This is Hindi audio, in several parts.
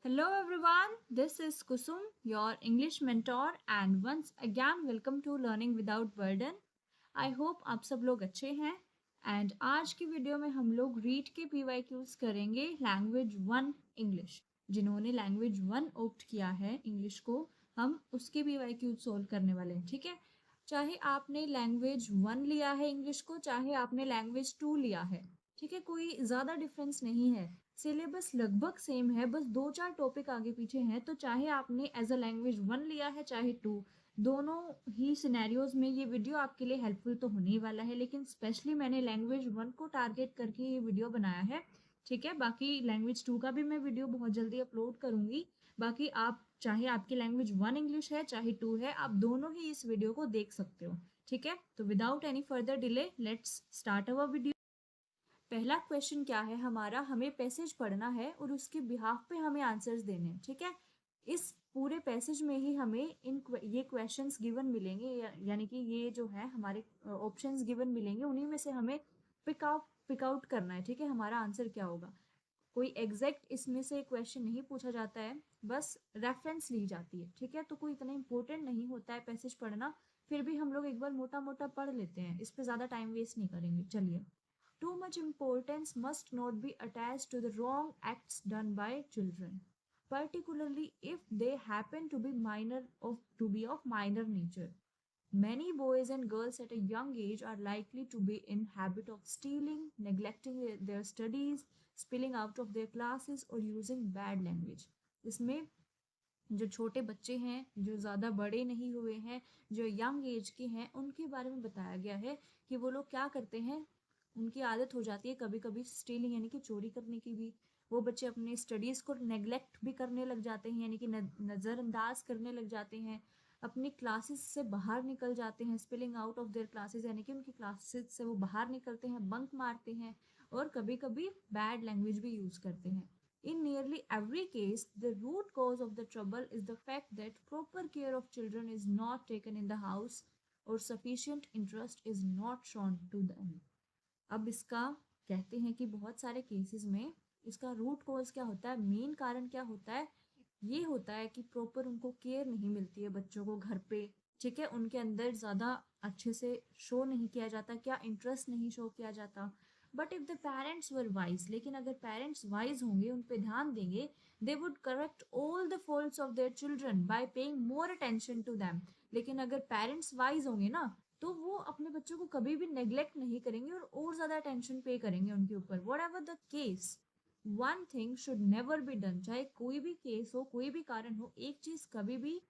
Hello everyone, this is Kusum, your English mentor, and once again welcome to Learning Without Burden. I hope आप सब लोग अच्छे हैं एंड आज की वीडियो में हम लोग रीड के PYQs करेंगे लैंग्वेज 1 इंग्लिश। जिन्होंने लैंग्वेज 1 ऑप्ट किया है इंग्लिश को, हम उसके PYQs सोल्व करने वाले हैं, ठीक है। चाहे आपने लैंग्वेज 1 लिया है इंग्लिश को, चाहे आपने लैंग्वेज 2 लिया है, ठीक है, कोई ज़्यादा डिफरेंस नहीं है। सिलेबस लगभग सेम है, बस 2-4 टॉपिक आगे पीछे हैं। तो चाहे आपने एज अ लैंग्वेज 1 लिया है चाहे 2, दोनों ही सिनेरियोज में ये वीडियो आपके लिए हेल्पफुल तो होने ही वाला है। लेकिन स्पेशली मैंने लैंग्वेज 1 को टारगेट करके ये वीडियो बनाया है, ठीक है। बाकी लैंग्वेज 2 का भी मैं वीडियो बहुत जल्दी अपलोड करूंगी। बाकी आप चाहे आपकी लैंग्वेज 1 इंग्लिश है चाहे 2 है, आप दोनों ही इस वीडियो को देख सकते हो, ठीक है। तो without any further delay let's start our video. पहला क्वेश्चन क्या है हमारा, हमें पैसेज पढ़ना है और उसके बिहाफ पे हमें आंसर्स देने हैं, ठीक है। इस पूरे पैसेज में ही हमें ये क्वेश्चंस गिवन मिलेंगे, यानी कि ये जो है हमारे ऑप्शंस गिवन मिलेंगे, उन्हीं में से हमें पिक आउट करना है, ठीक है, हमारा आंसर क्या होगा। कोई एग्जैक्ट इसमें से क्वेश्चन नहीं पूछा जाता है, बस रेफरेंस ली जाती है, ठीक है। तो कोई इतना इंपॉर्टेंट नहीं होता है पैसेज पढ़ना, फिर भी हम लोग एक बार मोटा मोटा पढ़ लेते हैं, इस पे ज़्यादा टाइम वेस्ट नहीं करेंगे। चलिए, too much importance must not be attached to the wrong acts done by children, particularly if they happen to be of minor nature. Many boys and girls at a young age are likely to be in habit of stealing, neglecting their studies, spilling out of their classes or using bad language. इसमें जो छोटे बच्चे हैं, जो ज़्यादा बड़े नहीं हुए हैं, जो यंग एज के हैं, उनके बारे में बताया गया है कि वो लोग क्या करते हैं। उनकी आदत हो जाती है कभी कभी स्टीलिंग यानी कि चोरी करने की भी। वो बच्चे अपने स्टडीज़ को नेग्लेक्ट भी करने लग जाते हैं, यानी कि नज़रअंदाज करने लग जाते हैं, अपनी क्लासेस से बाहर निकल जाते हैं, spilling out of their classes यानी कि उनकी क्लासेस से वो बाहर निकलते हैं, बंक मारते हैं, और कभी कभी बैड लैंग्वेज भी यूज़ करते हैं। In nearly every case, the root cause of the trouble is the fact that proper care of children is not taken in the house or sufficient interest is not shown to them. अब इसका कहते हैं कि बहुत सारे केसेस में इसका रूट कॉज क्या होता है, मेन कारण क्या होता है, ये होता है कि प्रॉपर उनको केयर नहीं मिलती है बच्चों को घर पे, ठीक है। उनके अंदर ज़्यादा अच्छे से शो नहीं किया जाता, क्या इंटरेस्ट नहीं शो किया जाता। But if the parents were wise, लेकिन अगर पेरेंट्स वाइज होंगे, उन पे ध्यान देंगे, they would correct all the faults of their children by paying more attention to them. लेकिन अगर पेरेंट्स वाइज होंगे ना, तो वो अपने बच्चों को कभी भी नेग्लेक्ट नहीं करेंगे और ज़्यादा अटेंशन पे करेंगे उनके ऊपर। What ever the case, one thing should never be done. चाहे कोई भी केस हो, कोई भी कारण हो, एक चीज़ कभी भी,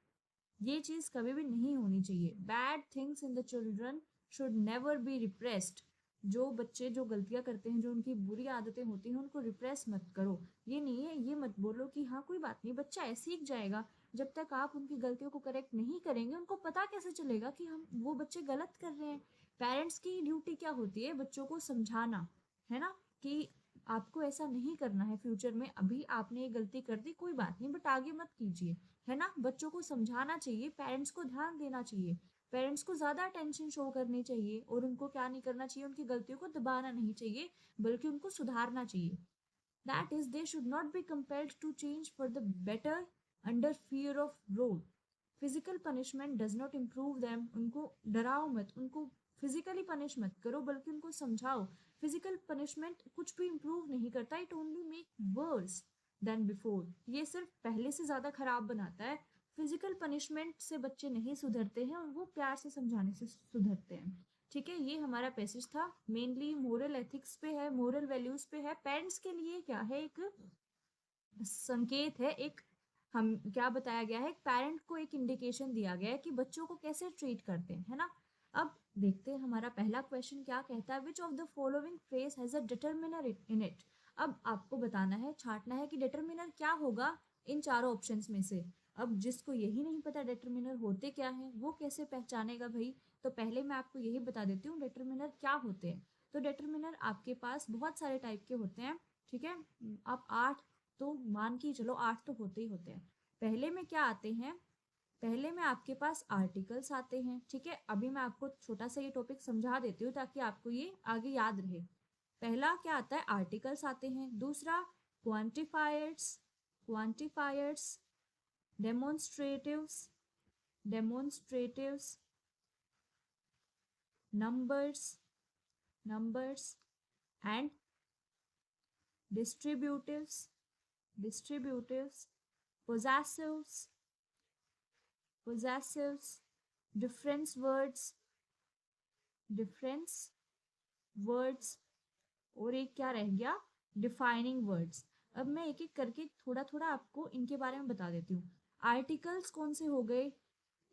ये चीज़ कभी भी नहीं होनी चाहिए। Bad things in the children should never be repressed. जो बच्चे जो गलतियां करते हैं, जो उनकी बुरी आदतें होती हैं, उनको रिप्रेस मत करो। ये नहीं है, ये मत बोलो कि हाँ कोई बात नहीं, बच्चा ऐसे सीख जाएगा। जब तक आप उनकी गलतियों को करेक्ट नहीं करेंगे, उनको पता कैसे चलेगा कि हम वो बच्चे गलत कर रहे हैं। पेरेंट्स की ड्यूटी क्या होती है, बच्चों को समझाना, है ना, कि आपको ऐसा नहीं करना है फ्यूचर में। अभी आपने ये गलती कर दी, कोई बात नहीं, बट आगे मत कीजिए, है ना। बच्चों को समझाना चाहिए, पेरेंट्स को ध्यान देना चाहिए, पेरेंट्स को ज़्यादा अटेंशन शो करनी चाहिए, और उनको क्या नहीं करना चाहिए, उनकी गलतियों को दबाना नहीं चाहिए, बल्कि उनको सुधारना चाहिए। That is, they should not be compelled to change for the better under fear of rod. Physical punishment does not improve them. उनको डराओ मत, उनको फिजिकली पनिश मत करो, बल्कि उनको समझाओ। फिजिकल पनिशमेंट कुछ भी इम्प्रूव नहीं करता, it only make verse than before. ये सिर्फ पहले से ज़्यादा खराब बनाता है। फिजिकल पनिशमेंट से बच्चे नहीं सुधरते हैं, और वो प्यार से समझाने से सुधरते हैं, ठीक है। ये हमारा पैसेज था, मेनली मोरल एथिक्स पे है, मोरल वैल्यूज पे है। पेरेंट्स के लिए क्या है, एक संकेत है, एक हम क्या बताया गया है, एक पेरेंट को एक इंडिकेशन दिया गया है कि बच्चों को कैसे ट्रीट करते हैं, है ना। अब देखते हैं हमारा पहला क्वेश्चन क्या कहता है। Which of the following phrase has a determiner in it. अब आपको बताना है, छांटना है कि डिटर्मिनर क्या होगा इन चारों ऑप्शंस में से। अब जिसको यही नहीं पता डिटर्मिनर होते क्या है, वो कैसे पहचानेगा भाई। तो पहले मैं आपको यही बता देती हूँ डिटर्मिनर क्या होते हैं। तो डिटर्मिनर आपके पास बहुत सारे टाइप के होते हैं, ठीक है। आप 8 तो मान के चलो, 8 तो होते ही होते हैं। पहले में क्या आते हैं, पहले में आपके पास आर्टिकल्स आते हैं, ठीक है। अभी मैं आपको छोटा सा ये टॉपिक समझा देती हूँ ताकि आपको ये आगे याद रहे। पहला क्या आता है, आर्टिकल्स आते हैं। दूसरा quantifiers, quantifiers, demonstratives, numbers, and distributives, possessives, difference words, और एक क्या रह गया, डिफाइनिंग वर्ड्स। अब मैं एक एक करके थोड़ा थोड़ा आपको इनके बारे में बता देती हूँ। आर्टिकल्स कौन से हो गए,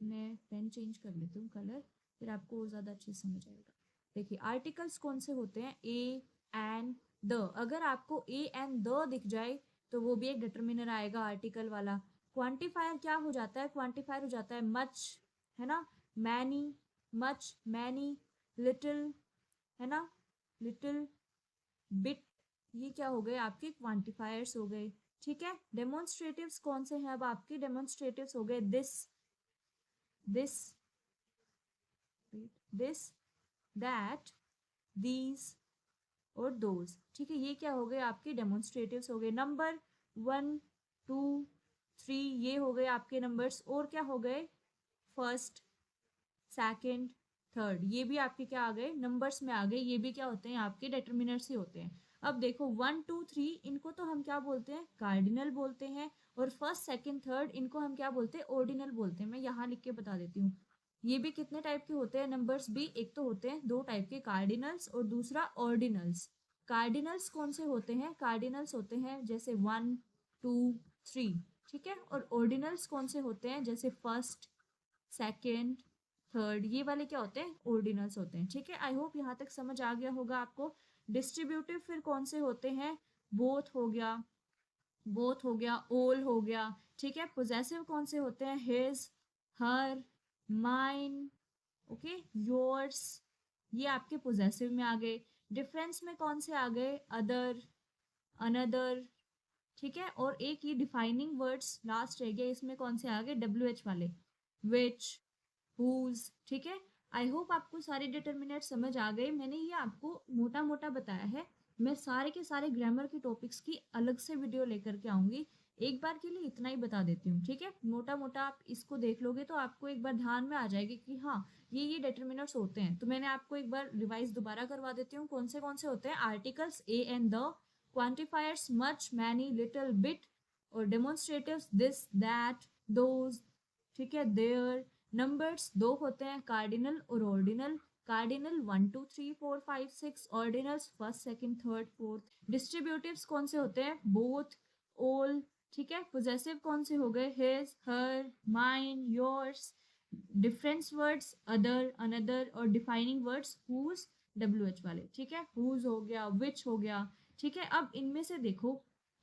मैं पेन चेंज कर लेती हूँ कलर, फिर आपको और ज्यादा अच्छे से समझ आएगा। देखिए आर्टिकल्स कौन से होते हैं, ए एंड द। अगर आपको ए एंड द दिख जाए तो वो भी एक डिटरमिनर आएगा आर्टिकल वाला। क्वांटिफायर क्या हो जाता है, क्वांटिफायर हो जाता है मच, है ना, मैनी, मच, मैनी, लिटिल, है ना, लिटिल, बिट, ये क्या हो गए आपके क्वांटिफायर्स हो गए। ठीक है, डेमोन्स्ट्रेटिव्स कौन से हैं, अब आपके डेमोन्स्ट्रेटिव्स हो गए दिस, दैट, दीज और दोज। ठीक है, ये क्या हो गए आपके डेमोन्स्ट्रेटिव्स हो गए। नंबर 1 2 3 ये हो गए आपके नंबर्स, और क्या हो गए, फर्स्ट, सेकंड, थर्ड, ये भी आपके क्या आ गए, नंबर्स में आ गए। ये भी क्या होते हैं आपके डिटरमिनर्स ही होते हैं। अब देखो 1 2 3 इनको तो हम क्या बोलते हैं, कार्डिनल बोलते हैं, और फर्स्ट सेकंड थर्ड इनको हम क्या बोलते हैं, ऑर्डिनल बोलते हैं। मैं यहाँ लिख के बता देती हूँ। ये भी कितने टाइप के होते हैं नंबर्स भी, एक तो होते हैं दो टाइप के, कार्डिनल्स और दूसरा ऑर्डिनल्स। कार्डिनल्स कौन से होते हैं, कार्डिनल्स होते हैं जैसे 1 2 3, ठीक है, और ऑर्डिनल्स कौन से होते हैं, जैसे फर्स्ट, सेकंड, थर्ड, ये वाले क्या होते हैं, ऑर्डिनल्स होते हैं। ठीक है, आई होप यहाँ तक समझ आ गया होगा आपको। डिस्ट्रीब्यूटिव फिर कौन से होते हैं, बोथ हो गया, ऑल हो गया। ठीक है, पोजेसिव कौन से होते हैं, his, her, mine, okay, yours, ये आपके पोजेसिव में आ गए। डिफरेंस में कौन से आ गए, अदर, अनदर, ठीक है, और एक ये डिफाइनिंग वर्ड्स लास्ट रह गया, इसमें कौन से आ गए, WH वाले, विच, हुज। ठीक है, आई होप आपको सारे डिटर्मिनेंट समझ आ गए। मैंने ये आपको मोटा मोटा बताया है, मैं सारे के सारे ग्रामर के टॉपिक्स की अलग से वीडियो लेकर के आऊंगी। एक बार के लिए इतना ही बता देती हूँ, ठीक है, मोटा मोटा आप इसको देख लोगे तो आपको एक बार ध्यान में आ जाएगी कि हाँ ये डिटर्मिनर्स होते हैं। तो मैंने आपको एक बार रिवाइज दोबारा करवा देती हूँ, कौन से होते हैं, articles A and the, quantifiers much, many, little, bit, और डेमोन्स्ट्रेटिव्स दिस, दैट, दोज, ठीक है, देयर। नंबर्स दो होते हैं, कार्डिनल और ordinal. Cardinal 1 2 3 4 5 6, ordinals first second third fourth. Distributives कौन से होते हैं, बोथ, ऑल। ठीक है, पोजेसिव कौन से हो गए, his, her, mine, yours. Difference words other, another, और डिफाइनिंग वर्ड्स हुज, WH वाले। ठीक है, हुज हो गया, विच हो गया। ठीक है, अब इनमें से देखो,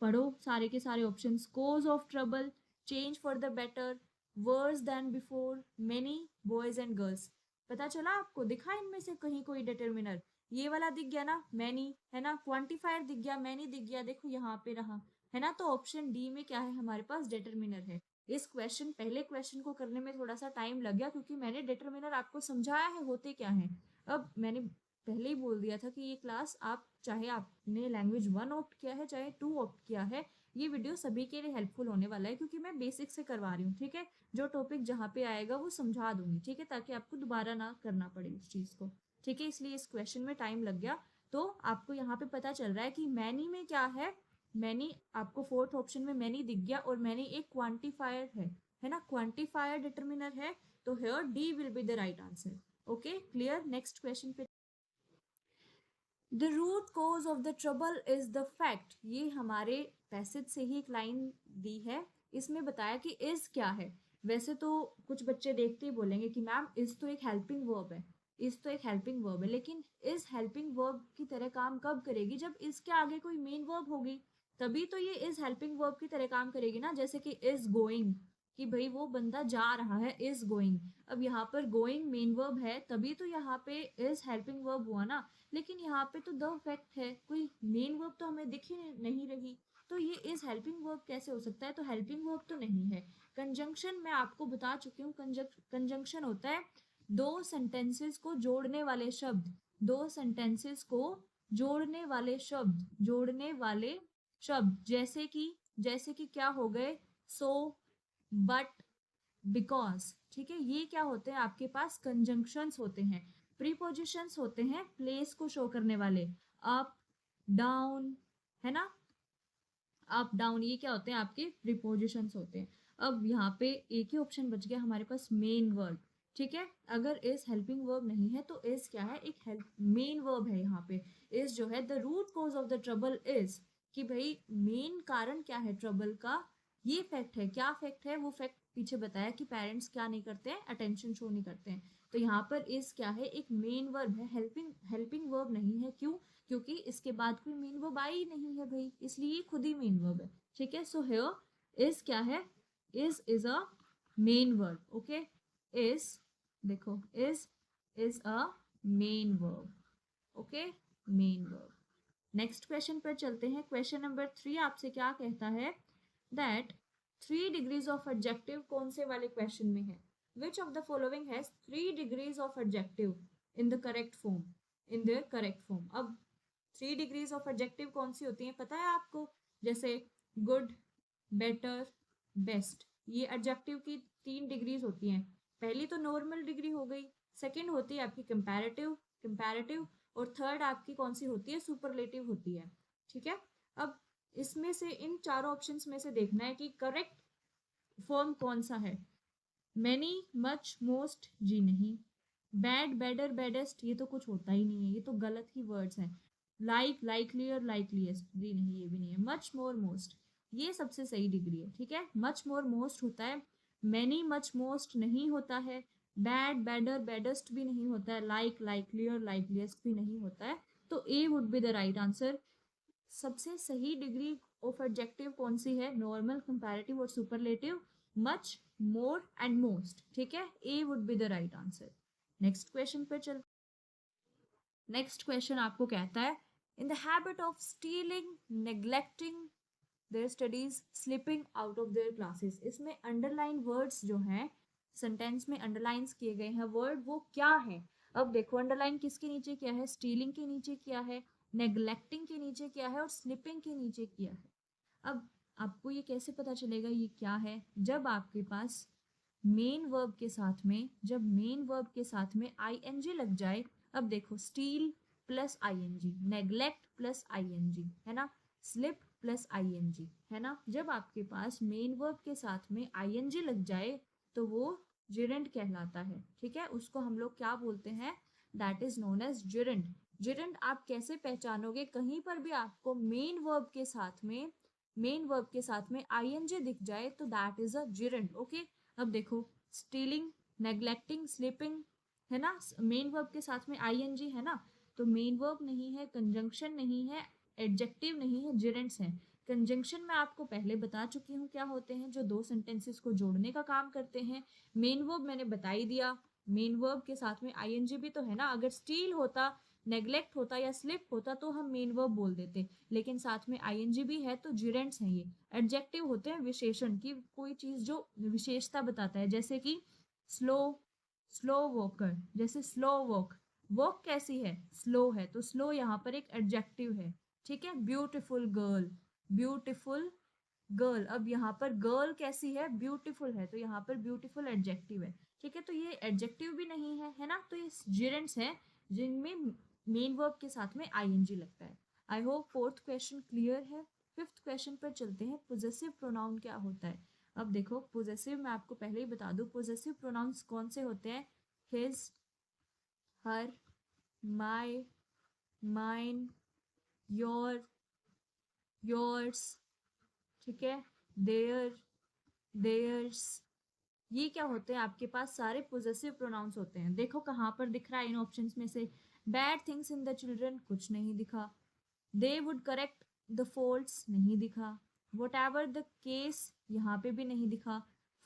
पढ़ो सारे के सारे options. Cause of trouble, change for the better, worse than before, many, boys and girls. पता चला आपको, दिखा इनमें से कहीं कोई डिटरमिनर, ये वाला दिख गया ना, मैनी, है ना, क्वांटिफायर दिख गया, मैनी दिख गया, देखो यहाँ पे रहा, है ना। तो ऑप्शन डी में क्या है हमारे पास, डिटरमिनर है। इस क्वेश्चन, पहले क्वेश्चन को करने में थोड़ा सा टाइम लग गया, क्योंकि मैंने डिटरमिनर आपको समझाया है होते क्या है। अब मैंने पहले ही बोल दिया था कि ये क्लास, आप चाहे आपने लैंग्वेज 1 ऑप्ट किया है चाहे 2 ऑप्ट किया है, ये वीडियो सभी के लिए हेल्पफुल होने वाला है, क्योंकि मैं बेसिक से करवा रही हूँ। ठीक है, जो टॉपिक जहाँ पे आएगा वो समझा दूंगी, ठीक है, ताकि आपको दोबारा ना करना पड़े उस चीज को। ठीक है, इसलिए इस क्वेश्चन में टाइम लग गया। तो आपको यहाँ पे पता चल रहा है कि मैनी में क्या है, मैनी आपको फोर्थ ऑप्शन में मैनी दिख गया, और मैनी एक क्वांटिफायर है ना, क्वांटिफायर डिटरमिनर है। तो here D will be the right answer. Okay, clear. Next question पे, the root cause of the trouble is the fact, ये हमारे पैसेज से ही एक लाइन दी है। इसमें बताया कि इज क्या है। वैसे तो कुछ बच्चे देखते ही बोलेंगे कि मैम इज तो एक हेल्पिंग वर्ब है, इज तो एक हेल्पिंग वर्ब है, लेकिन इज हेल्पिंग वर्ब की तरह काम कब करेगी, जब इसके आगे कोई मेन वर्ब होगी, तभी तो ये इज हेल्पिंग वर्ब की तरह काम करेगी ना। जैसे कि इज गोइंग, कि भाई वो बंदा जा रहा है, इज गोइंग। अब यहाँ पर गोइंग मेन वर्ब है, तभी तो यहाँ पे इज हेल्पिंग वर्ब हुआ ना। लेकिन यहाँ पे तो द फैक्ट है, कोई मेन वर्ब तो हमें दिख ही नहीं रही, तो ये इज हेल्पिंग वर्ब कैसे हो सकता है, तो हेल्पिंग वर्ब तो नहीं है। कंजंक्शन मैं आपको बता चुकी हूँ, कंजंक्शन होता है दो सेंटेंसेस को जोड़ने वाले शब्द, दो सेंटेंसेस को जोड़ने वाले शब्द, जैसे कि जैसे कि क्या हो गए, सो, बट, बिकॉज, ठीक है, ये क्या होते हैं आपके पास, कंजंक्शंस होते हैं, प्रीपोजिशंस होते हैं प्लेस को शो करने वाले, अप, डाउन, है ना, अप डाउन, ये क्या होते हैं आपके प्रीपोजिशंस होते हैं। अब यहाँ पे एक ही ऑप्शन बच गया हमारे पास, मेन वर्ब, ठीक है। अगर इस हेल्पिंग वर्ब नहीं है तो इस क्या है, एक हेल्प मेन वर्ब है यहाँ पे। इस जो है the root cause of the trouble is, कि भाई मेन कारण क्या है ट्रबल का, ये फैक्ट है। क्या फैक्ट है, वो फैक्ट पीछे बताया कि पेरेंट्स क्या नहीं करते हैं, अटेंशन शो नहीं करते हैं। तो यहाँ पर इस क्या है, एक मेन वर्ब है, हेल्पिंग हेल्पिंग वर्ब नहीं है। क्यों? क्योंकि इसके बाद कोई मेन वर्ब आई नहीं है भाई, इसलिए खुद ही मेन वर्ब है, ठीक है। सो हियर इज क्या है, is a main verb, okay. Is, देखो, is a main verb, okay, main verb. Next question पर चलते हैं। क्वेश्चन नंबर 3 आपसे क्या कहता है, दैट 3 डिग्रीज ऑफ एडजेक्टिव कौन से वाले क्वेश्चन में है, which of the following has 3 degrees of adjective in the correct form, in the correct form. अब 3 डिग्रीज ऑफ एडजेक्टिव कौन सी होती है पता है आपको, जैसे गुड, बेटर, बेस्ट, ये एडजेक्टिव की 3 डिग्रीज होती हैं। पहली तो नॉर्मल डिग्री हो गई, सेकंड होती है आपकी कंपैरेटिव, कंपैरेटिव, और थर्ड आपकी कौन सी होती है, सुपरलेटिव होती है, ठीक है। अब इसमें से इन चारों ऑप्शंस में से देखना है कि करेक्ट फॉर्म कौन सा है। मैनी, मच, मोस्ट, जी नहीं। बैड, बेडर, बेडेस्ट, ये तो कुछ होता ही नहीं है, ये तो गलत ही वर्ड्स हैं। लाइक, लाइकलियर, लाइकलीस्ट, जी नहीं, ये भी नहीं है। मच, मोर, मोस्ट, ये सबसे सही डिग्री है, ठीक है। मच, मोर, मोस्ट होता है, मैनी, मच, मोस्ट नहीं होता है, बैड, बेडर, बेडेस्ट भी नहीं होता है, लाइक, लाइकलियर, लाइकलीस्ट भी नहीं होता है। तो A would be the right answer. सबसे सही डिग्री ऑफ एडजेक्टिव कौन सी है, नॉर्मल, कंपैरेटिव और superlative, much, more and most, ठीक है। A would be the right answer. Next question पे चल, नेक्स्ट क्वेश्चन आपको कहता है, in the habit of stealing, neglecting their studies, slipping out of their classes. इसमें अंडरलाइन वर्ड्स जो हैं, सेंटेंस में अंडरलाइन किए गए हैं वर्ड, वो क्या है। अब देखो अंडरलाइन किसके नीचे किया है, स्टीलिंग के नीचे किया है, नेग्लेक्टिंग के नीचे किया है और स्लिपिंग के नीचे किया है। अब आपको ये कैसे पता चलेगा ये क्या है, जब आपके पास मेन वर्ब के साथ में, जब मेन वर्ब के साथ में आईएनजी लग जाए। अब देखो, steal plus ING, neglect plus ING, है ना, स्लिप प्लस आईएनजी, है ना। जब आपके पास मेन वर्ब के साथ में आईएनजी लग जाए तो वो जिरेंट कहलाता है, ठीक है। उसको हम लोग क्या बोलते हैं, दैट इज नोन एज जिरेंट। जिरेंट आप कैसे पहचानोगे, कहीं पर भी आपको मेन वर्ब के साथ में, मेन वर्ब के साथ में आईएनजी दिख जाए तो दैट इज अ जिरेंट, ओके। अब देखो, स्टीलिंग, नेग्लेक्टिंग, स्लीपिंग, है ना, मेन वर्ब के साथ में आईएनजी है ना, तो मेन वर्ब नहीं है, कंजंक्शन नहीं है, एडजेक्टिव नहीं है, जिरेंट्स हैं। कंजंक्शन में आपको पहले बता चुकी हूँ क्या होते हैं, जो दो सेंटेंसेस को जोड़ने का काम करते हैं। मेन वर्ब मैंने बता ही दिया, मेन वर्ब के साथ में आईएनजी भी तो है ना। अगर स्टील होता, नेग्लेक्ट होता या स्लिप होता तो हम मेन वर्ब बोल देते, लेकिन साथ में आईएनजी भी है तो जिरेंट्स हैं ये। एडजेक्टिव होते हैं विशेषण की, कोई चीज जो विशेषता बताता है, जैसे कि स्लो, स्लो वॉकर, जैसे स्लो वॉक, वॉक कैसी है, स्लो है, तो स्लो यहाँ पर एक एडजेक्टिव है, ठीक है। ब्यूटीफुल गर्ल, ब्यूटीफुल गर्ल, अब यहाँ पर गर्ल कैसी है, ब्यूटीफुल है, तो यहाँ पर ब्यूटीफुल एडजेक्टिव है, ठीक है। तो ये एडजेक्टिव भी नहीं है, है ना, तो ये जिरेंट्स हैं जिनमें मेन वर्ब के साथ में आईएनजी लगता है। I hope fourth question clear है। फिफ्थ क्वेश्चन पर चलते हैं, पोजेसिव प्रोनाउन क्या होता है। अब देखो, पोजेसिव मैं आपको पहले ही बता दूं, पोजेसिव प्रोनाउंस कौन से होते हैं, his, her, my, mine, your, yours, ठीक है, देयर, देयर्स, ये क्या होते हैं आपके पास, सारे पोजेसिव प्रोनाउंस होते हैं। देखो कहाँ पर दिख रहा है इन ऑप्शंस में से, bad things in the children, कुछ नहीं दिखा। दे वुड करेक्ट द फॉल्ट्स, नहीं दिखा। वट एवर द केस, यहाँ पे भी नहीं दिखा।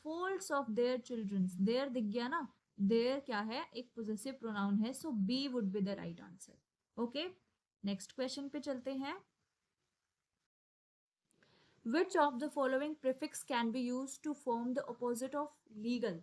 Faults of their childrens, their दिख गया ना, देयर क्या है, एक पोजेसिव प्रोनाउन है, so B would be the right answer, okay. Next question पे चलते हैं। Which of the following prefix can be used to form the opposite of legal?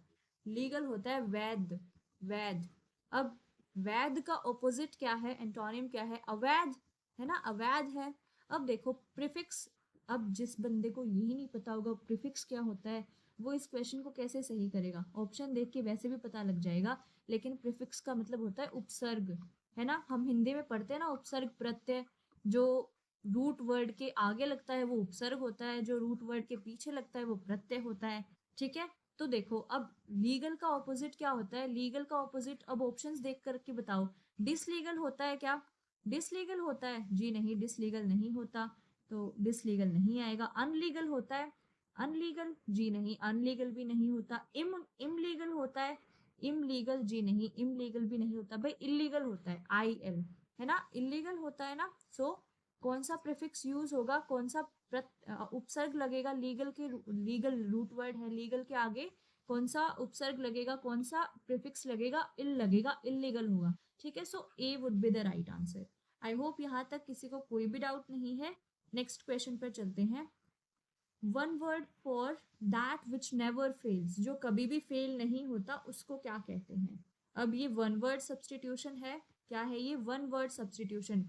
Legal होता है वैध, वैध। अब वैध का opposite क्या है, एंटोनिम क्या है, अवैध, है ना, अवैध है। अब देखो प्रीफिक्स अब जिस बंदे को यही नहीं पता होगा प्रीफिक्स क्या होता है, वो इस क्वेश्चन को कैसे सही करेगा? ऑप्शन देख के वैसे भी पता लग जाएगा, लेकिन प्रीफिक्स का मतलब होता है उपसर्ग, है ना? हम हिंदी में पढ़ते हैं ना उपसर्ग प्रत्यय, जो रूट वर्ड के आगे लगता है वो उपसर्ग होता है, जो रूट वर्ड के पीछे लगता है वो प्रत्यय होता है। ठीक है, तो देखो अब लीगल का ऑपोजिट क्या होता है? लीगल का ऑपोजिट अब ऑप्शंस देख करके बताओ। डिसलीगल होता है क्या? डिसलीगल होता है? जी नहीं, डिसलीगल नहीं होता, तो डिसलीगल नहीं आएगा। अनलीगल होता है? अनलीगल? जी नहीं, अनलीगल भी नहीं होता। इमलीगल होता है? इमलीगल? जी नहीं, इमलीगल भी नहीं होता। भाई इलीगल होता है, IL, है ना? इलीगल होता है ना। सो कौन सा प्रीफिक्स यूज होगा, कौन सा उपसर्ग लगेगा? लीगल के, लीगल रूट वर्ड है, लीगल के आगे कौन सा उपसर्ग लगेगा, कौन सा प्रीफिक्स लगेगा? इल लगेगा, इलीगल होगा। ठीक है, so A would be the right answer. I hope यहाँ तक किसी को कोई भी डाउट नहीं है। नेक्स्ट क्वेश्चन पर चलते हैं। One word for that which never fails, जो कभी भी फेल नहीं होता, उसको क्या कहते हैं? अब ये वन वर्ड सब्सटीट्यूशन है। क्या है ये? One word substitution.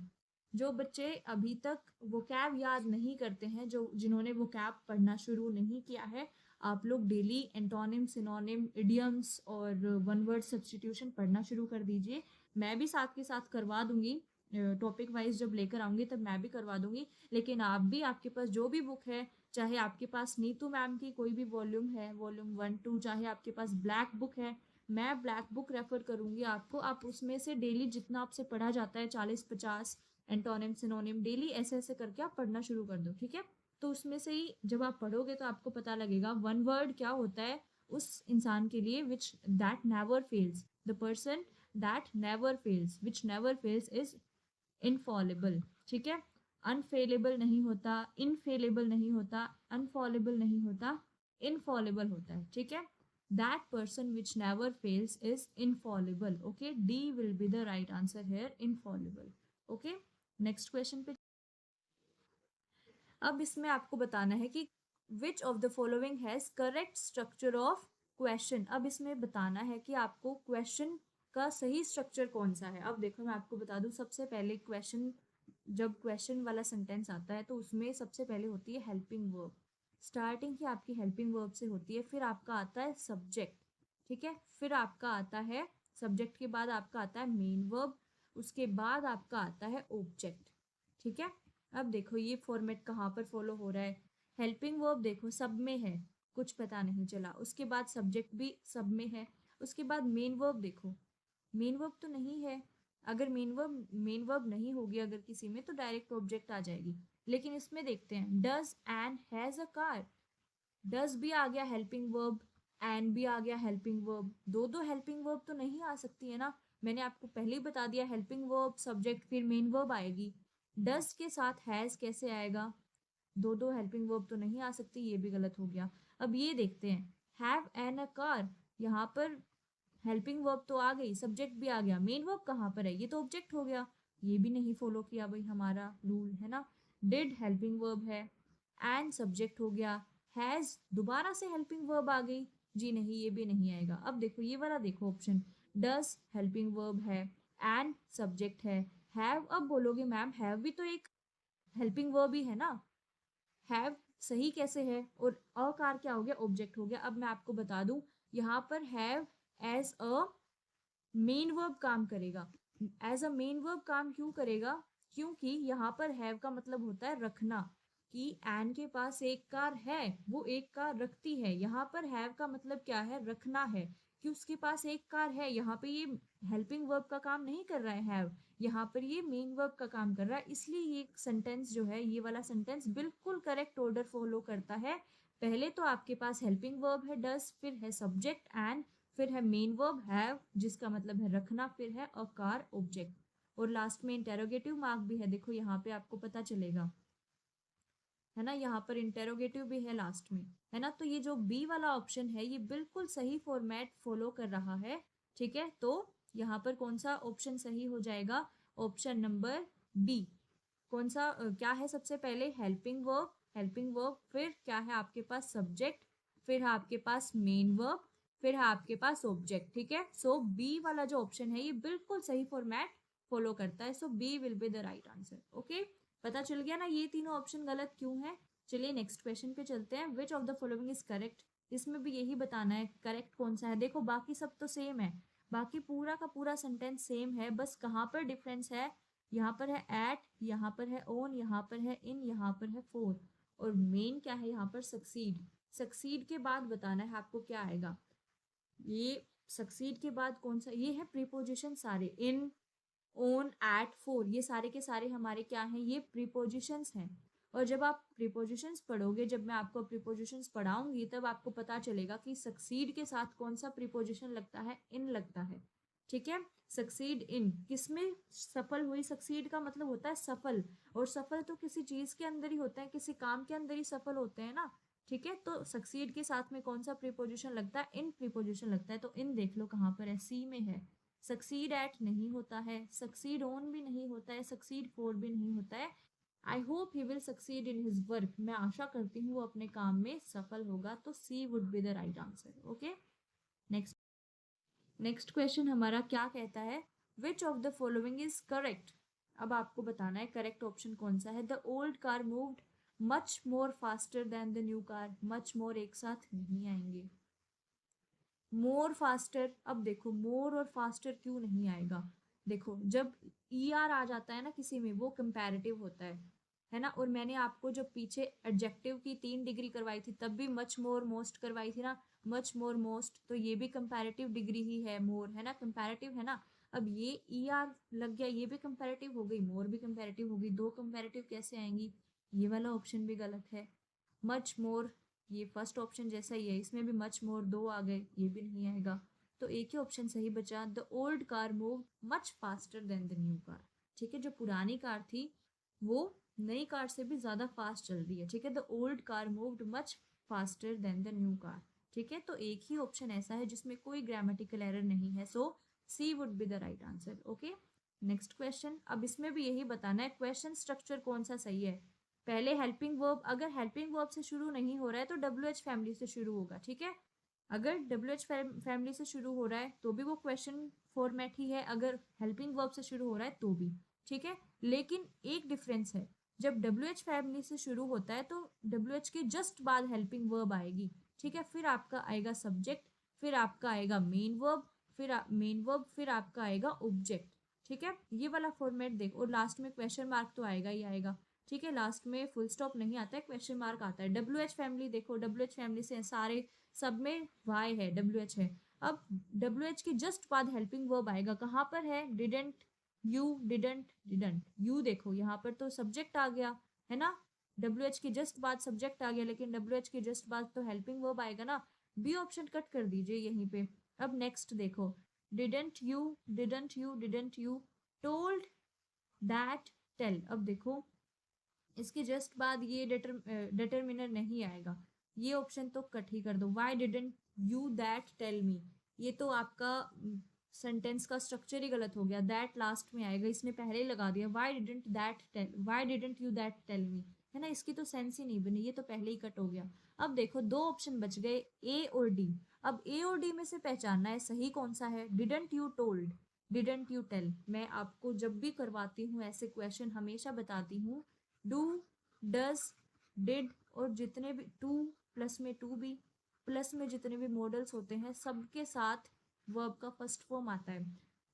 जो बच्चे अभी तक वोकैब याद नहीं करते हैं, जो जिन्होंने वोकैब पढ़ना शुरू नहीं किया है, आप लोग डेली एंटोनिम, सिनोनिम, इडियम्स और वन वर्ड सब्सटीट्यूशन पढ़ना शुरू कर दीजिए। मैं भी साथ के साथ करवा दूंगी, टॉपिक वाइज जब लेकर आऊंगी तब मैं भी करवा दूंगी। लेकिन आप भी, आपके पास जो भी बुक है, चाहे आपके पास नीतू मैम की कोई भी वॉल्यूम है, वॉल्यूम 1 2, चाहे आपके पास ब्लैक बुक है, मैं ब्लैक बुक रेफर करूंगी आपको। आप उसमें से डेली जितना आपसे पढ़ा जाता है 40-50 एंटोनिम, सिनोनिम, डेली ऐसे ऐसे करके आप पढ़ना शुरू कर दो। ठीक है, तो उसमें से ही जब आप पढ़ोगे तो आपको पता लगेगा वन वर्ड क्या होता है उस इंसान के लिए, which that never fails, the person that never fails, which never fails is infallible. ठीक है, अनफेलेबल नहीं होता, इनफेलेबल नहीं होता, अनफॉलेबल नहीं होता, इनफॉलेबल होता है। ठीक है, that person which never fails is infallible. Okay, D will be the right answer here, infallible. Okay, next question पे। अब इसमें आपको बताना है कि विच of the following has correct structure of question. अब इसमें बताना है कि आपको क्वेश्चन का सही स्ट्रक्चर कौन सा है। अब देखो मैं आपको बता दूं, सबसे पहले क्वेश्चन, जब क्वेश्चन वाला सेंटेंस आता है तो उसमें सबसे पहले होती है हेल्पिंग वर्ब। स्टार्टिंग ही आपकी हेल्पिंग वर्ब से होती है, फिर आपका आता है सब्जेक्ट। ठीक है, फिर आपका आता है सब्जेक्ट के बाद आपका आता है मेन वर्ब, उसके बाद आपका आता है ऑब्जेक्ट। ठीक है, अब देखो ये फॉर्मेट कहाँ पर फॉलो हो रहा है। हेल्पिंग वर्ब देखो सब में है, कुछ पता नहीं चला। उसके बाद सब्जेक्ट भी सब में है। उसके बाद मेन वर्ब देखो, मेन वर्ब तो नहीं है। अगर मेन वर्ब नहीं होगी अगर किसी में, तो डायरेक्ट ऑब्जेक्ट आ जाएगी। लेकिन इसमें देखते हैं, does and has a car. Does भी आ गया हेल्पिंग वर्ब, एंड भी आ गया हेल्पिंग वर्ब। दो दो हेल्पिंग वर्ब तो नहीं आ सकती है ना। मैंने आपको पहले ही बता दिया, हेल्पिंग वर्ब सब्जेक्ट फिर मेन वर्ब आएगी। डज के साथ हैज कैसे आएगा? दो दो हेल्पिंग वर्ब तो नहीं आ सकती, ये भी गलत हो गया। अब ये देखते हैं, हैव एन अ कार, यहाँ पर हेल्पिंग वर्ब तो आ गई, सब्जेक्ट भी आ गया, मेन वर्ब कहाँ पर है? ये तो ऑब्जेक्ट हो गया। ये भी नहीं फॉलो किया भाई हमारा रूल, है ना। डिड हेल्पिंग वर्ब है, एंड सब्जेक्ट हो गया, हैज दोबारा से हेल्पिंग वर्ब आ गई। जी नहीं, ये भी नहीं आएगा। अब देखो ये वाला, देखो ऑप्शन, डज हेल्पिंग वर्ब है, एंड सब्जेक्ट है, हैव। अब बोलोगे मैम हैव भी तो एक हेल्पिंग वर्ब ही है ना, हैव सही कैसे है? और अकार क्या हो गया? ऑब्जेक्ट हो गया। अब मैं आपको बता दूं, यहाँ पर have as a main verb काम करेगा। एज अ मेन वर्ब काम क्यों करेगा? क्योंकि यहाँ पर हैव का मतलब होता है रखना, कि एन के पास एक कार है, वो एक कार रखती है। यहाँ पर हैव का मतलब क्या है? रखना है, कि उसके पास एक कार है। यहाँ पे ये हेल्पिंग वर्ब का काम नहीं कर रहा है हैव, यहाँ पर ये मेन वर्ब का काम कर रहा है। इसलिए ये सेंटेंस जो है, ये वाला सेंटेंस बिल्कुल करेक्ट ऑर्डर फॉलो करता है। पहले तो आपके पास हेल्पिंग वर्ब है डस, फिर है सब्जेक्ट एंड, फिर है मेन वर्ब हैव जिसका मतलब है रखना, फिर है अ कार ऑब्जेक्ट, और लास्ट में इंटेरोगेटिव मार्क भी है। देखो यहाँ पे आपको पता चलेगा, है ना, यहाँ पर इंटेरोगेटिव भी है लास्ट में, है ना। तो ये जो बी वाला ऑप्शन है ये बिल्कुल सही फॉर्मेट फॉलो कर रहा है। ठीक है, तो यहाँ पर कौन सा ऑप्शन सही हो जाएगा? Option number B. कौन सा क्या है? सबसे पहले हेल्पिंग वर्ब, हेल्पिंग वर्ब, फिर क्या है आपके पास? सब्जेक्ट, फिर है आपके पास मेन वर्ब, फिर है आपके पास ऑब्जेक्ट। ठीक है, सो बी वाला जो ऑप्शन है ये बिल्कुल सही फॉर्मेट फॉलो करता है। So B will be the right answer. Okay, पता चल गया ना ये तीनों ऑप्शन गलत क्यों है? चलिए नेक्स्ट क्वेश्चन पे चलते हैं। विच of the following is correct. इसमें भी यही बताना है करेक्ट कौन सा है। देखो बाकी सब तो सेम है, बाकी पूरा का पूरा सेंटेंस सेम है, बस कहाँ पर डिफरेंस है, यहाँ पर है एट, यहाँ पर है ओन, यहाँ पर है इन, यहाँ पर है फोर, और मेन क्या है यहाँ पर सक्सीड। सक्सीड के बाद बताना है आपको क्या आएगा। ये सक्सीड के बाद कौन सा, ये है प्रीपोजिशन सारे, इन, ओन, एट, फोर, ये सारे के सारे हमारे क्या हैं, ये प्रीपोजिशंस हैं। और जब आप प्रीपोजिशंस पढ़ोगे, जब मैं आपको प्रीपोजिशंस पढ़ाऊंगी, तब आपको पता चलेगा कि सक्सीड के साथ कौन सा प्रीपोजिशन लगता है, इन लगता है। ठीक है, सक्सीड इन किसमें सफल हुई, सक्सीड का मतलब होता है सफल, और सफल तो किसी चीज के अंदर ही होता है, किसी काम के अंदर ही सफल होते हैं ना। ठीक है, तो सक्सीड के साथ में कौन सा प्रीपोजिशन लगता है, इन प्रीपोजिशन लगता है। तो इन देख लो कहाँ पर है, सी में है। सक्सीड एट नहीं होता है, सक्सीड ऑन भी नहीं होता है, सक्सीड फॉर भी नहीं होता है। I hope he will succeed in his work, मैं आशा करती हूँ वो अपने काम में सफल होगा, तो C would be the right answer. Okay, next next question हमारा क्या कहता है, which of the following is correct. अब आपको बताना है करेक्ट ऑप्शन कौन सा है। The old car moved much more faster than the new car. Much more एक साथ नहीं आएंगे, मोर फास्टर। अब देखो मोर और फास्टर क्यों नहीं आएगा, देखो जब ई आर आ जाता है ना किसी में, वो कंपैरेटिव होता है ना। और मैंने आपको जब पीछे एडजेक्टिव की 3 डिग्री करवाई थी, तब भी मच मोर मोस्ट करवाई थी ना, मच मोर मोस्ट, तो ये भी कंपैरेटिव डिग्री ही है, मोर है ना, कंपैरेटिव है ना। अब ये ई आर लग गया, ये भी कंपैरेटिव हो गई, मोर भी कंपैरेटिव हो गई, दो कंपैरेटिव कैसे आएंगी, ये वाला ऑप्शन भी गलत है। मच मोर, ये फर्स्ट ऑप्शन जैसा ही है, इसमें भी मच मोर दो आ गए, ये भी नहीं आएगा। तो एक ही ऑप्शन सही बचा, the old car move much faster than the new car. ठीक है, जो पुरानी कार थी वो नई कार से भी ज्यादा फास्ट चल रही है। ठीक है, the old car moved much faster than the new car. ठीक है, तो एक ही ऑप्शन ऐसा है जिसमें कोई ग्रामेटिकल एरर नहीं है, so C would be the right answer. Okay, next question. अब इसमें भी यही बताना है क्वेश्चन स्ट्रक्चर कौन सा सही है। पहले हेल्पिंग वर्ब, अगर हेल्पिंग वर्ब से शुरू नहीं हो रहा है तो डब्ल्यू एच फैमिली से शुरू होगा। ठीक है, अगर डब्ल्यू एच फैमिली से शुरू हो रहा है तो भी वो क्वेश्चन फॉर्मेट ही है, अगर हेल्पिंग वर्ब से शुरू हो रहा है तो भी। ठीक है, लेकिन एक डिफरेंस है, जब डब्ल्यू एच फैमिली से शुरू होता है तो डब्ल्यू एच के जस्ट बाद हेल्पिंग वर्ब आएगी। ठीक है, फिर आपका आएगा सब्जेक्ट, फिर आपका आएगा मेन वर्ब, फिर आपका आएगा ऑब्जेक्ट। ठीक है, ये वाला फॉर्मेट देखो, और लास्ट में क्वेश्चन मार्क तो आएगा ही आएगा। ठीक है, लास्ट में फुल स्टॉप नहीं आता है, क्वेश्चन मार्क आता है। डब्ल्यू एच फैमिली देखो, डब्ल्यू एच फैमिली से सारे सब में वाई है, डब्ल्यू एच है। अब डब्ल्यू एच के जस्ट बाद हेल्पिंग वर्ब आएगा, कहाँ पर है, डिडेंट, यू, डिडंट, यू देखो यहाँ पर तो सब्जेक्ट आ गया है ना, डब्ल्यू एच के जस्ट बाद सब्जेक्ट आ गया, लेकिन डब्ल्यू एच के जस्ट बाद तो हेल्पिंग वर्ब आएगा ना। बी ऑप्शन कट कर दीजिए यहीं पे। अब नेक्स्ट देखो, didn't you, didn't you, didn't you, told, that, tell. अब देखो इसके जस्ट बाद ये डिटरमिनर नहीं आएगा, ये ऑप्शन तो कट ही कर दो। Why didn't you that tell me, ये तो आपका सेंटेंस का स्ट्रक्चर ही गलत हो गया, दैट लास्ट में आएगा, इसने पहले ही लगा दिया। Why didn't you that tell me, है ना, इसकी तो सेंस ही नहीं बनी, ये तो पहले ही कट हो गया। अब देखो दो ऑप्शन बच गए, ए और डी। अब ए और डी में से पहचानना है सही कौन सा है। Didn't you told, didn't you tell, मैं आपको जब भी करवाती हूँ ऐसे क्वेश्चन हमेशा बताती हूँ, डू, डज, डिड, और जितने भी टू प्लस में टू बी प्लस में जितने भी मॉडल्स होते हैं सबके साथ वर्ब का फर्स्ट फॉर्म आता है।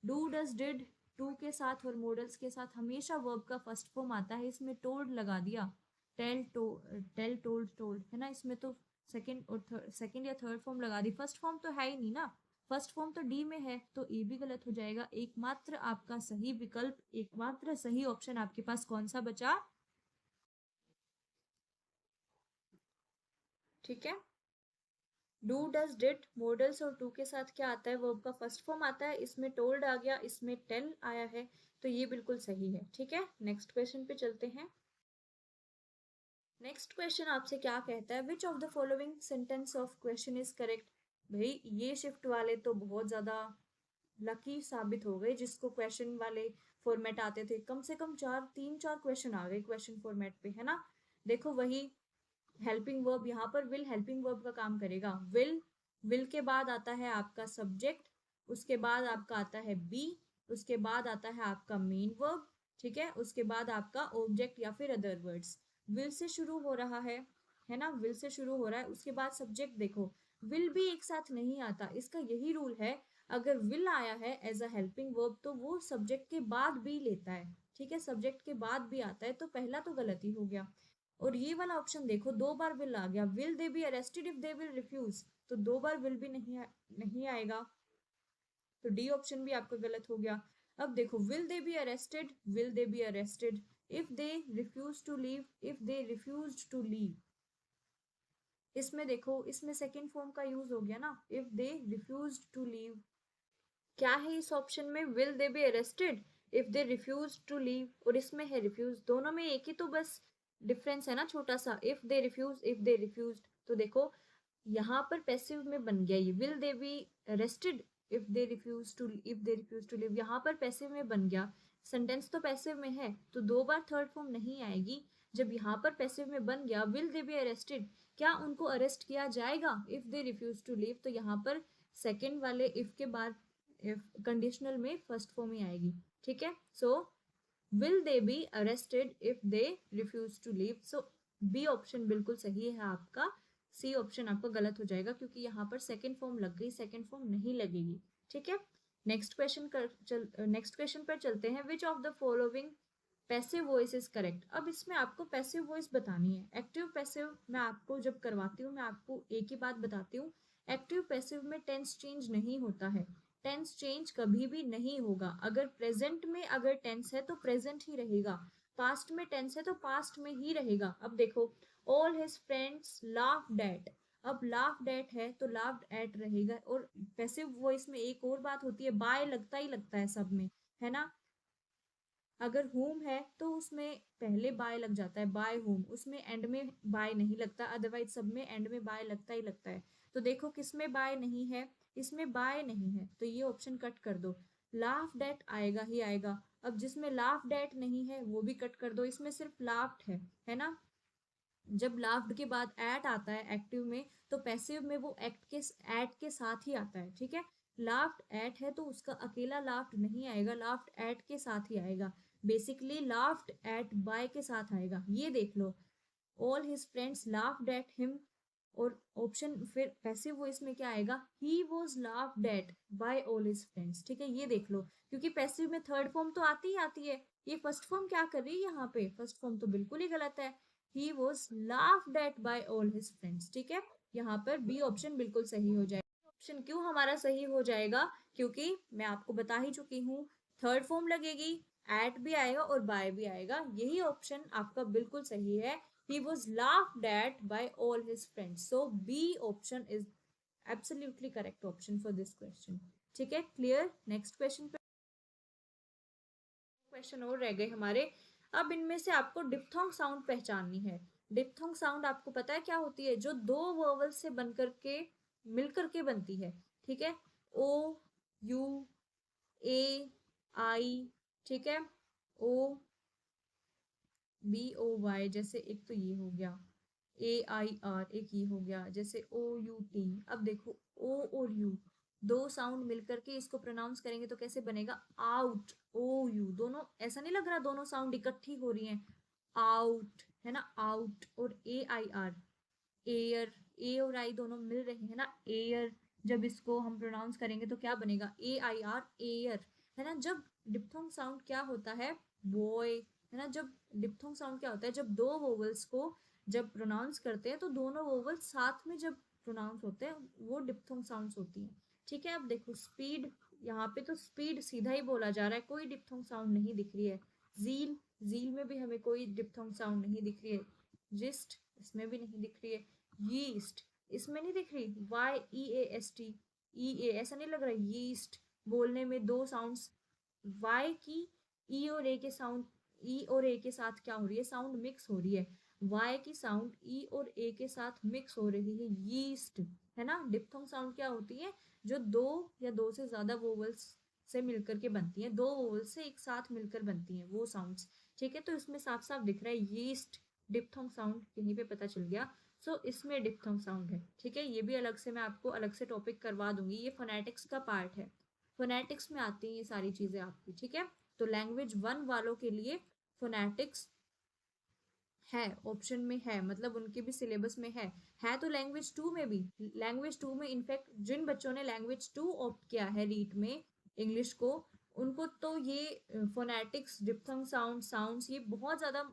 डू, डज, डिड, टू के साथ और मॉडल्स के साथ हमेशा वर्ब का फर्स्ट फॉर्म आता है। इसमें टोल्ड लगा दिया, टेल, टोल्ड, टोल्ड, है ना, इसमें तो सेकंड या थर्ड फॉर्म लगा दी, फर्स्ट फॉर्म तो है ही नहीं ना, फर्स्ट फॉर्म तो डी में है, तो ए भी गलत हो जाएगा। एकमात्र आपका सही विकल्प, एकमात्र सही ऑप्शन आपके पास कौन सा बचा। ठीक है, डू, डज, डिड, मॉडल्स और टू के साथ क्या आता है, वर्ब का फर्स्ट फॉर्म आता है, इसमें टोल्ड आ गया, इसमें टेल आया है, तो ये बिल्कुल सही है। ठीक है, नेक्स्ट क्वेश्चन पे चलते हैं। नेक्स्ट क्वेश्चन आपसे क्या कहता है, which of the following sentence of question is correct. भाई ये शिफ्ट वाले तो बहुत ज्यादा लकी साबित हो गए, जिसको क्वेश्चन वाले फॉर्मेट आते थे, कम से कम तीन चार क्वेश्चन आ गए क्वेश्चन फॉर्मेट पे, है ना। देखो वही हेल्पिंग वर्ब, यहाँ पर विल हेल्पिंग वर्ब का काम करेगा। विल के बाद आता है आपका सब्जेक्ट, उसके बाद आपका आता है बी, उसके बाद आता है आपका मेन वर्ब, ठीक है, उसके बाद आपका ऑब्जेक्ट या फिर अदर वर्ड्स। विल से शुरू हो रहा है ना, विल से शुरू हो रहा है, उसके बाद सब्जेक्ट देखो, विल भी एक साथ नहीं आता, इसका यही रूल है, अगर विल आया है एज अ हेल्पिंग वर्ब तो वो सब्जेक्ट के बाद भी लेता है, ठीक है, सब्जेक्ट के बाद भी आता है, तो पहला तो गलती हो गया। और ये वाला ऑप्शन देखो, दो बार विल आ गया, will they be arrested if they will refuse, तो दो बार विल भी नहीं आएगा, तो डी ऑप्शन भी आपका गलत हो गया। अब देखो, will they be arrested, will they be arrested if they refuse to leave, if they refuse to leave, इसमें देखो, इसमें सेकेंड फॉर्म का यूज हो गया ना, if they refuse to leave, क्या है इस ऑप्शन में, will they be arrested if they refuse to leave, और इसमें है रिफ्यूज, दोनों में एक ही तो बस डिफरेंस है ना छोटा सा, if they refuse, if they refuse, तो देखो यहाँ पर पैसिव में बन गया, ये will they be arrested if they refuse to, if they refuse to live, यहाँ पर पैसिव में बन गया, सेंटेंस तो पैसिव में है तो दो बार थर्ड फॉर्म नहीं आएगी, जब यहाँ पर पैसिव में बन गया विल दे बी अरेस्टेड, क्या उनको अरेस्ट किया जाएगा if they refuse to live, तो यहाँ पर सेकेंड वाले इफ के बाद इफ कंडीशनल में फर्स्ट फॉर्म ही आएगी, ठीक है, so will they be arrested if they refuse to leave, so B option बिल्कुल सही है आपका, सी ऑप्शन आपका गलत हो जाएगा क्योंकि यहाँ पर सेकेंड फॉर्म लग गई, सेकेंड फॉर्म नहीं लगेगी, ठीक है। नेक्स्ट क्वेश्चन पर चलते हैं, विच of the following passive voice is correct, अब इसमें आपको पैसिव वॉइस बतानी है, एक्टिव पैसिव मैं आपको जब करवाती हूँ मैं आपको एक ही बात बताती हूँ, एक्टिव पैसिव में टेंस चेंज नहीं होता है, टेंस चेंज कभी भी नहीं होगा, अगर प्रेजेंट में अगर टेंस है तो प्रेजेंट ही रहेगा, पास्ट में टेंस है तो पास्ट में ही रहेगा। अब देखो, all his friends laughed eight, अब लाफ्ड एट है तो लाफ्ड एट रहेगा, और पैसिव वॉइस में एक और बात होती है, बाय लगता ही लगता है सब में, है ना, अगर होम है तो उसमें पहले बाय लग जाता है, बाय होम, उसमें एंड में बाय नहीं लगता, अदरवाइज सब में एंड में बाय लगता ही लगता है, तो देखो किसमें बाय नहीं है, इसमें बाय नहीं है, तो ये ऑप्शन कट कर दो, लाफ डेट आएगा ही आएगा, अब जिसमें लाफ डेट नहीं है वो भी कट कर दो, इसमें सिर्फ लाफ्ड है ना, जब लाफ्ड के बाद एट आता है एक्टिव में तो पैसिव में वो एक्ट के एट के साथ ही आता है, ठीक है, लाफ्ड एट है तो उसका अकेला लाफ्ड नहीं आएगा, लाफ्ड एट के साथ ही आएगा, बेसिकली लाफ्ड एट बाय के साथ आएगा, ये देख लो, all his friends laughed at him, और ऑप्शन फिर पैसिव वॉइस में क्या आएगा, he was laughed at by all his friends, ठीक है, ये देख लो, क्योंकि पैसिव में थर्ड फॉर्म तो आती ही आती है, ये फर्स्ट फॉर्म क्या कर रही है यहाँ पे, फर्स्ट फॉर्म तो बिल्कुल ही गलत है, he was laughed at by all his friends, ठीक है, यहाँ पर बी ऑप्शन बिल्कुल सही हो जाएगा, ऑप्शन क्यों हमारा सही हो जाएगा, क्योंकि मैं आपको बता ही चुकी हूँ, थर्ड फॉर्म लगेगी, एट भी आएगा और बाय भी आएगा, यही ऑप्शन आपका बिल्कुल सही है, he was laughed at by all his friends, so B option is absolutely correct option for this question, ठीक है, क्लियर। नेक्स्ट क्वेश्चन पे क्वेश्चन और रह गए हमारे, अब इनमें से आपको डिप्थोंग साउंड पहचाननी है, डिप्थोंग साउंड आपको पता है क्या होती है, जो दो वर्वल से बनकर के मिलकर के बनती है, ठीक है, ओ यू ए आई, ठीक है, ओ बी ओ वाई, जैसे एक तो ये हो गया, ए आई आर एक ये हो गया, जैसे ओ यू टी, अब देखो ओ और यू दो साउंड मिलकर के इसको प्रोनाउंस करेंगे तो कैसे बनेगा, आउट, ओ यू, दोनों ऐसा नहीं लग रहा दोनों साउंड इकट्ठी हो रही हैं, आउट है ना, आउट, और ए आई आर, एयर, ए और आई दोनों मिल रहे हैं ना, एयर, जब इसको हम प्रोनाउंस करेंगे तो क्या बनेगा, ए आई आर, एयर, है ना, जब डिप्थोंग साउंड क्या होता है, बॉय, है ना, जब डिप्थोंग साउंड क्या होता है, जब दो वोवल्स को जब प्रोनाउंस करते हैं तो दोनों वोवल्स साथ में जब प्रोनाउंस होते हैं वो डिप्थोंग साउंड्स होती हैं, ठीक है। अब देखो स्पीड, यहाँ पे तो स्पीड सीधा ही बोला जा रहा है, कोई डिप्थोंग साउंड नहीं दिख रही है, जील, जील में भी हमें कोई डिप्थोंग साउंड नहीं दिख रही है, जिस्ट, इसमें भी नहीं दिख रही है, यीस्ट, इसमें नहीं दिख रही, Y E A S T, E A, ऐसा नहीं लग रहा है, यीस्ट, बोलने में दो साउंड्स, वाई की ई और ए के साउंड, ई और ए के साथ क्या हो रही है, साउंड मिक्स हो रही है, वाई की साउंड ई और ए के साथ मिक्स हो रही है, यीस्ट, है ना, डिप्थोंग साउंड क्या होती है, जो दो या दो से ज्यादा वोवल्स से मिलकर के बनती है, दो वोवल्स से एक साथ मिलकर बनती हैं वो साउंड्स, ठीक है, तो इसमें साफ साफ दिख रहा है यीस्ट, डिप्थोंग साउंड यहीं पे पता चल गया, सो इसमें डिप्थोंग साउंड है, ठीक है, ये भी अलग से मैं आपको अलग से टॉपिक करवा दूंगी, ये फोनेटिक्स का पार्ट है, फोनेटिक्स में आती हैं ये सारी चीजें आपकी, ठीक है, तो लैंग्वेज 1 वालों के लिए फोनेटिक्स है, ऑप्शन में है, मतलब उनके भी सिलेबस में है तो लैंग्वेज टू में भी। लैंग्वेज टू में इनफैक्ट जिन बच्चों ने लैंग्वेज टू ऑप्ट किया है रीट में इंग्लिश को, उनको तो ये फोनेटिक्स, डिप्थंग साउंड, साउंड्स, ये बहुत ज्यादा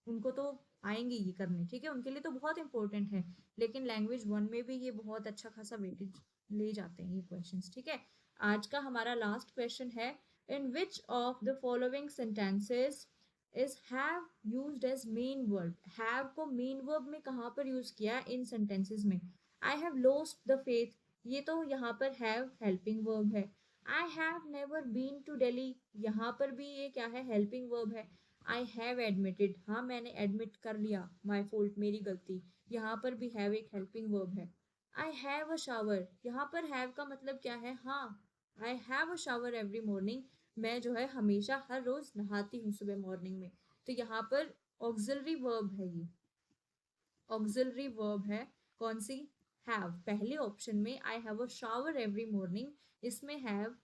उनको तो आएंगे ये करने, ठीक है, उनके लिए तो बहुत इंपॉर्टेंट है। लेकिन लैंग्वेज वन में भी ये बहुत अच्छा खासा वेटेज ले जाते हैं ये क्वेश्चंस, ठीक है। आज का हमारा लास्ट क्वेश्चन है, in which of the following sentences is have used as main verb. Have को मेन वर्ब में कहाँ पर यूज किया है इन सेंटेंसेस में? I have lost the faith, ये तो यहाँ पर हैव हेल्पिंग वर्ब है। I have never been to Delhi, यहाँ पर भी ये क्या है, हेल्पिंग वर्ब है। आई हैव एडमिटेड, हाँ मैंने एडमिट कर लिया, माई फॉल्ट, मेरी गलती, यहाँ पर भी हैव एक हेल्पिंग वर्ब है। आई हैव अ शावर, यहाँ पर हैव का मतलब क्या है, हाँ आई have a shower every morning, मैं जो है हमेशा हर रोज नहाती हूँ सुबह मॉर्निंग में। तो यहाँ पर ऑक्सिलरी वर्ब है ये, ऑक्सिलरी वर्ब है, कौन सी, हैव। पहले ऑप्शन में I have a shower every morning, इसमें हैव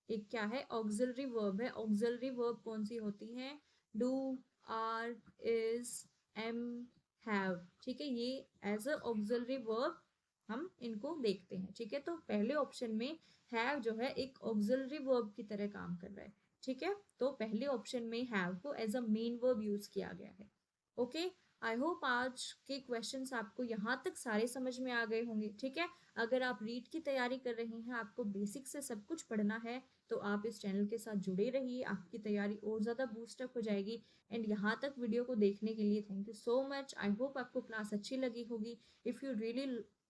एक क्या है, ऑक्सिलरी वर्ब है। ऑक्सिलरी वर्ब कौन सी होती है, do, are, is, am, have, ठीक है, ये एज अ ऑक्सिलरी वर्ब हम इनको देखते हैं, ठीक है। तो पहले ऑप्शन में हैव जो है एक ऑक्सिलरी वर्ब की तरह काम कर रहा है, ठीक है। तो पहले ऑप्शन में हैव को as a main verb use किया गया है। ओके, आई होप आज के क्वेश्चंस आपको यहाँ तक सारे समझ में आ गए होंगे, ठीक है। अगर आप रीट की तैयारी कर रहे हैं, आपको बेसिक से सब कुछ पढ़ना है, तो आप इस चैनल के साथ जुड़े रहिए, आपकी तैयारी और ज़्यादा बूस्टअप हो जाएगी। एंड यहाँ तक वीडियो को देखने के लिए thank you so much. I hope आपको क्लास अच्छी लगी होगी। If you really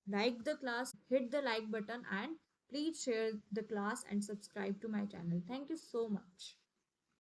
like the class, hit the like button and please share the class and subscribe to my channel. Thank you so much.